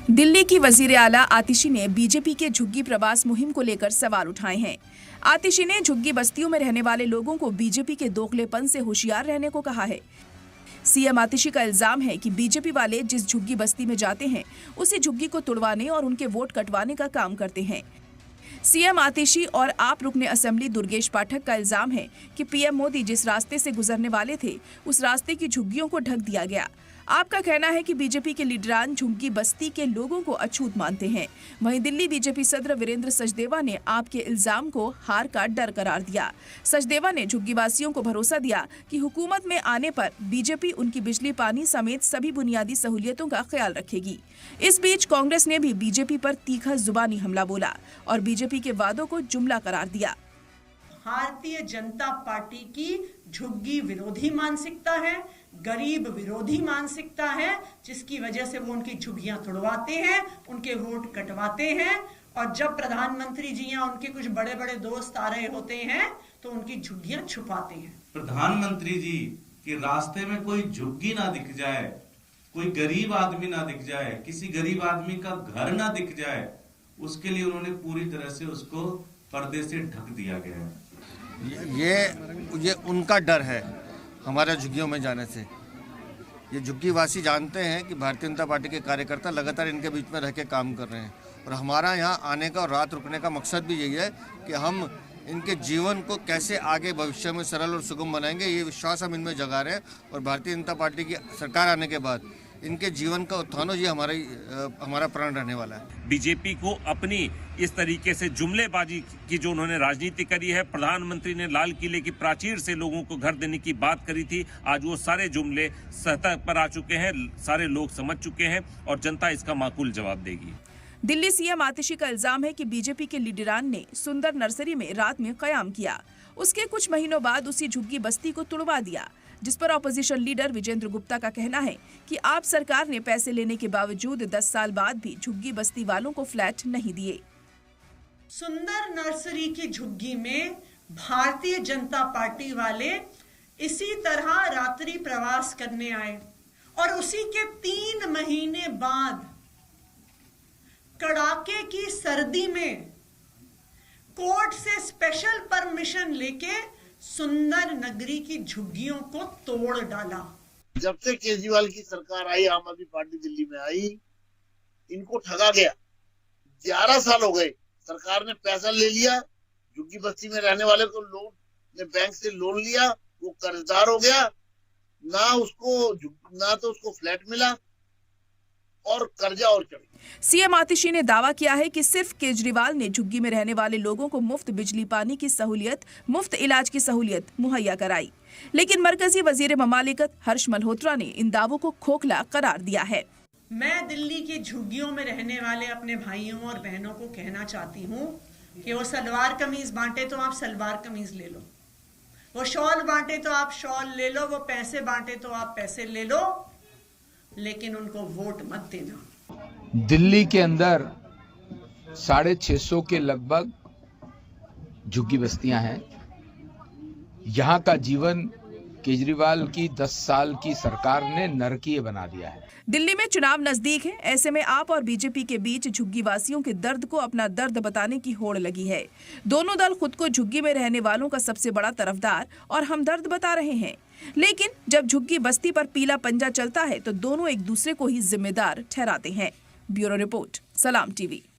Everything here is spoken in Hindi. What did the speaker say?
दिल्ली की वजीर आला आतिशी ने बीजेपी के झुग्गी प्रवास मुहिम को लेकर सवाल उठाए हैं। आतिशी ने झुग्गी बस्तियों में रहने वाले लोगों को बीजेपी के दोगलेपन से होशियार रहने को कहा है। सीएम आतिशी का इल्जाम है कि बीजेपी वाले जिस झुग्गी बस्ती में जाते हैं उसी झुग्गी को तुड़वाने और उनके वोट कटवाने का काम करते हैं। सीएम आतिशी और आप रुकने असेंबली दुर्गेश पाठक का इल्जाम है कि पीएम मोदी जिस रास्ते से गुजरने वाले थे उस रास्ते की झुग्गियों को ढक दिया गया। आपका कहना है कि बीजेपी के लीडरान झुग्गी बस्ती के लोगों को अछूत मानते हैं। वहीं दिल्ली बीजेपी सदर वीरेंद्र सचदेवा ने आपके इल्जाम को हार का डर करार दिया। सचदेवा ने झुग्गीवासियों को भरोसा दिया कि हुकूमत में आने पर बीजेपी उनकी बिजली पानी समेत सभी बुनियादी सहूलियतों का ख्याल रखेगी। इस बीच कांग्रेस ने भी बीजेपी पर तीखा जुबानी हमला बोला और बीजेपी के वादों को जुमला करार दिया। भारतीय जनता पार्टी की झुग्गी विरोधी मानसिकता है, गरीब विरोधी मानसिकता है, जिसकी वजह से वो उनकी झुग्गियां तुड़वाते हैं, उनके वोट कटवाते हैं और जब प्रधानमंत्री जी या उनके कुछ बड़े बड़े दोस्त आ रहे होते हैं तो उनकी झुग्गियां छुपाते हैं। प्रधानमंत्री जी के रास्ते में कोई झुग्गी ना दिख जाए, कोई गरीब आदमी ना दिख जाए, किसी गरीब आदमी का घर ना दिख जाए, उसके लिए उन्होंने पूरी तरह से उसको पर्दे से ढक दिया गया है। ये उनका डर है हमारे झुग्गियों में जाने से। ये झुग्गीवासी जानते हैं कि भारतीय जनता पार्टी के कार्यकर्ता लगातार इनके बीच में रह के काम कर रहे हैं और हमारा यहाँ आने का और रात रुकने का मकसद भी यही है कि हम इनके जीवन को कैसे आगे भविष्य में सरल और सुगम बनाएंगे। ये विश्वास हम इनमें जगा रहे हैं और भारतीय जनता पार्टी की सरकार आने के बाद इनके जीवन का उत्थान हो, ये हमारा प्रण रहने वाला है। बीजेपी को अपनी इस तरीके से जुमलेबाजी की जो उन्होंने राजनीति करी है, प्रधानमंत्री ने लाल किले की प्राचीर से लोगों को घर देने की बात करी थी, आज वो सारे जुमले सतह पर आ चुके हैं, सारे लोग समझ चुके हैं और जनता इसका माकूल जवाब देगी। दिल्ली सीएम आतिशी का इल्जाम है कि बीजेपी के लीडरान ने सुंदर नर्सरी में रात में कयाम किया, उसके कुछ महीनों बाद उसी झुग्गी बस्ती को तुड़वा दिया, जिस पर ऑपोजिशन लीडर विजेंद्र गुप्ता का कहना है कि आप सरकार ने पैसे लेने के बावजूद 10 साल बाद भी झुग्गी बस्ती वालों को फ्लैट नहीं दिए। सुंदर नर्सरी की झुग्गी में भारतीय जनता पार्टी वाले इसी तरह रात्रि प्रवास करने आए और उसी के 3 महीने बाद कड़ाके की सर्दी में कोर्ट से स्पेशल परमिशन लेके सुंदर नगरी की झुग्गियों को तोड़ डाला। जब से केजरीवाल की सरकार आई, आम आदमी पार्टी दिल्ली में आई, इनको ठगा गया। 11 साल हो गए, सरकार ने पैसा ले लिया, झुग्गी बस्ती में रहने वाले को लोन ने बैंक से लोन लिया, वो कर्जदार हो गया, ना तो उसको फ्लैट मिला और कर्जा और चढ़। सीएम आतिशी ने दावा किया है कि सिर्फ केजरीवाल ने झुग्गी में रहने वाले लोगों को मुफ्त बिजली पानी की सहूलियत, मुफ्त इलाज की सहूलियत मुहैया कराई, लेकिन मरकजी वजीर ममालिकत हर्ष मल्होत्रा ने इन दावों को खोखला करार दिया है। मैं दिल्ली के झुग्गियों में रहने वाले अपने भाइयों और बहनों को कहना चाहती हूँ कि वो सलवार कमीज बांटे तो आप सलवार कमीज ले लो, वो शॉल बांटे तो आप शॉल ले लो, वो पैसे बांटे तो आप पैसे ले लो, लेकिन उनको वोट मत देना। दिल्ली के अंदर 650 के लगभग झुग्गी बस्तियां हैं। यहां का जीवन केजरीवाल की 10 साल की सरकार ने नरकीय बना दिया है। दिल्ली में चुनाव नजदीक है, ऐसे में आप और बीजेपी के बीच झुग्गी वासियों के दर्द को अपना दर्द बताने की होड़ लगी है। दोनों दल खुद को झुग्गी में रहने वालों का सबसे बड़ा तरफदार और हमदर्द बता रहे हैं, लेकिन जब झुग्गी बस्ती पर पीला पंजा चलता है तो दोनों एक दूसरे को ही जिम्मेदार ठहराते हैं। ब्यूरो रिपोर्ट, सलाम टीवी।